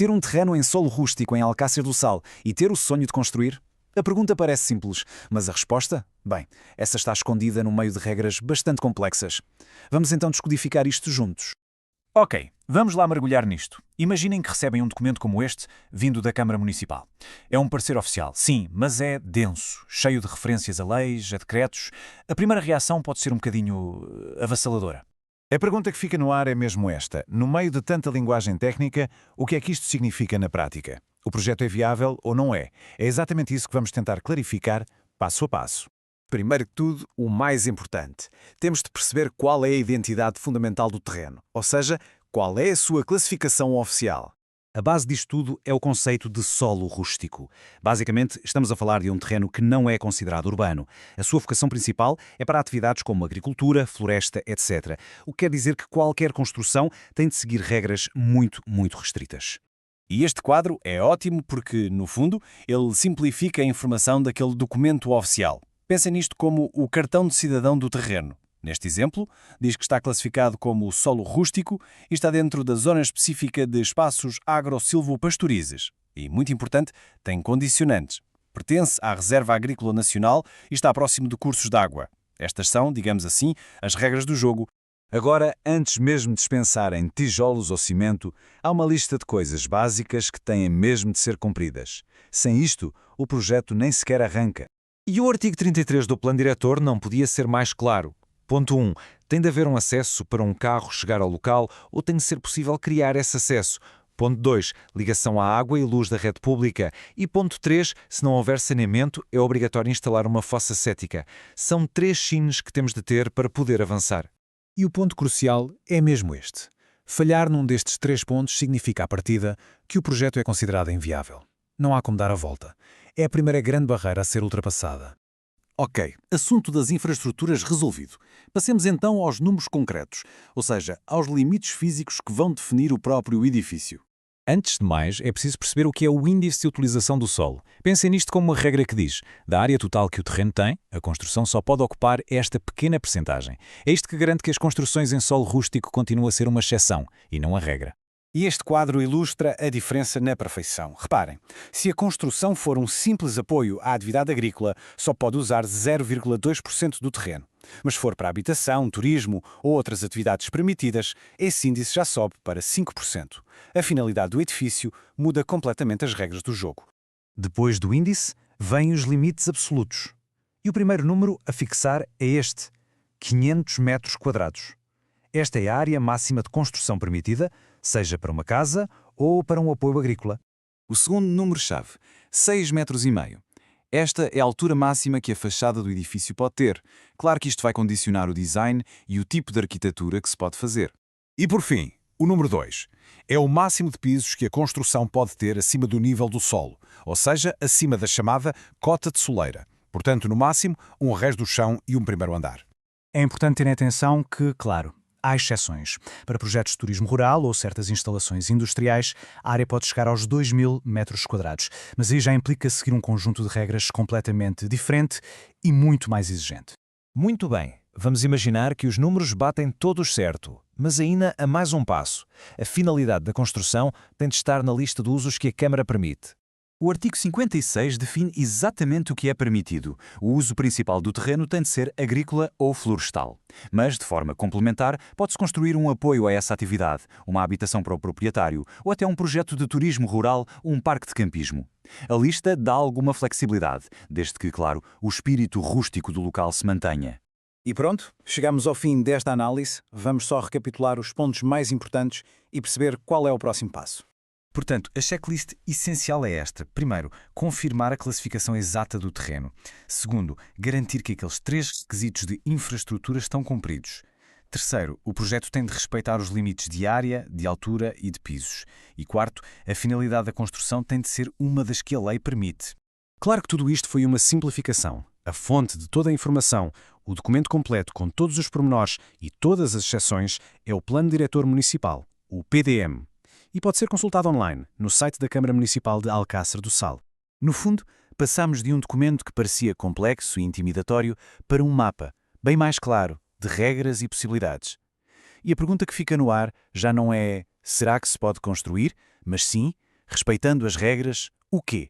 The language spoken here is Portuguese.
Ter um terreno em solo rústico em Alcácer do Sal e ter o sonho de construir? A pergunta parece simples, mas a resposta? Bem, essa está escondida no meio de regras bastante complexas. Vamos então descodificar isto juntos. Ok, vamos lá mergulhar nisto. Imaginem que recebem um documento como este, vindo da Câmara Municipal. É um parecer oficial, sim, mas é denso, cheio de referências a leis, a decretos. A primeira reação pode ser um bocadinho avassaladora. A pergunta que fica no ar é mesmo esta. No meio de tanta linguagem técnica, o que é que isto significa na prática? O projeto é viável ou não é? É exatamente isso que vamos tentar clarificar passo a passo. Primeiro que tudo, o mais importante. Temos de perceber qual é a identidade fundamental do terreno, ou seja, qual é a sua classificação oficial. A base disto tudo é o conceito de solo rústico. Basicamente, estamos a falar de um terreno que não é considerado urbano. A sua vocação principal é para atividades como agricultura, floresta, etc. O que quer dizer que qualquer construção tem de seguir regras muito restritas. E este quadro é ótimo porque, no fundo, ele simplifica a informação daquele documento oficial. Pensem nisto como o cartão de cidadão do terreno. Neste exemplo, diz que está classificado como solo rústico e está dentro da zona específica de espaços agro-silvopastorizes. E, muito importante, tem condicionantes. Pertence à Reserva Agrícola Nacional e está próximo de cursos de água. Estas são, digamos assim, as regras do jogo. Agora, antes mesmo de pensar em tijolos ou cimento, há uma lista de coisas básicas que têm mesmo de ser cumpridas. Sem isto, o projeto nem sequer arranca. E o artigo 33 do Plano Diretor não podia ser mais claro. Ponto 1. Tem de haver um acesso para um carro chegar ao local ou tem de ser possível criar esse acesso. Ponto 2. Ligação à água e luz da rede pública. E ponto 3. Se não houver saneamento, é obrigatório instalar uma fossa cética. São 3 sines que temos de ter para poder avançar. E o ponto crucial é mesmo este. Falhar num destes 3 pontos significa, à partida, que o projeto é considerado inviável. Não há como dar a volta. É a primeira grande barreira a ser ultrapassada. Ok, assunto das infraestruturas resolvido. Passemos então aos números concretos, ou seja, aos limites físicos que vão definir o próprio edifício. Antes de mais, é preciso perceber o que é o índice de utilização do solo. Pensem nisto como uma regra que diz, da área total que o terreno tem, a construção só pode ocupar esta pequena percentagem. É isto que garante que as construções em solo rústico continuam a ser uma exceção, e não a regra. E este quadro ilustra a diferença na perfeição. Reparem, se a construção for um simples apoio à atividade agrícola, só pode usar 0,2% do terreno. Mas se for para habitação, turismo ou outras atividades permitidas, esse índice já sobe para 5%. A finalidade do edifício muda completamente as regras do jogo. Depois do índice, vêm os limites absolutos. E o primeiro número a fixar é este, 500 metros quadrados. Esta é a área máxima de construção permitida, seja para uma casa ou para um apoio agrícola. O segundo número-chave, 6,5 metros. Esta é a altura máxima que a fachada do edifício pode ter. Claro que isto vai condicionar o design e o tipo de arquitetura que se pode fazer. E por fim, o número 2. É o máximo de pisos que a construção pode ter acima do nível do solo, ou seja, acima da chamada cota de soleira. Portanto, no máximo, um resto do chão e um primeiro andar. É importante ter atenção que, claro, há exceções. Para projetos de turismo rural ou certas instalações industriais, a área pode chegar aos 2.000 metros quadrados, mas aí já implica seguir um conjunto de regras completamente diferente e muito mais exigente. Muito bem, vamos imaginar que os números batem todos certo, mas ainda há mais um passo. A finalidade da construção tem de estar na lista de usos que a Câmara permite. O artigo 56 define exatamente o que é permitido. O uso principal do terreno tem de ser agrícola ou florestal. Mas, de forma complementar, pode-se construir um apoio a essa atividade, uma habitação para o proprietário, ou até um projeto de turismo rural ou um parque de campismo. A lista dá alguma flexibilidade, desde que, claro, o espírito rústico do local se mantenha. E pronto, chegamos ao fim desta análise. Vamos só recapitular os pontos mais importantes e perceber qual é o próximo passo. Portanto, a checklist essencial é esta. Primeiro, confirmar a classificação exata do terreno. Segundo, garantir que aqueles 3 requisitos de infraestrutura estão cumpridos. Terceiro, o projeto tem de respeitar os limites de área, de altura e de pisos. E quarto, a finalidade da construção tem de ser uma das que a lei permite. Claro que tudo isto foi uma simplificação. A fonte de toda a informação, o documento completo com todos os pormenores e todas as exceções é o Plano Diretor Municipal, o PDM. E pode ser consultado online, no site da Câmara Municipal de Alcácer do Sal. No fundo, passamos de um documento que parecia complexo e intimidatório para um mapa, bem mais claro, de regras e possibilidades. E a pergunta que fica no ar já não é será que se pode construir, mas sim Respeitando as regras, o quê?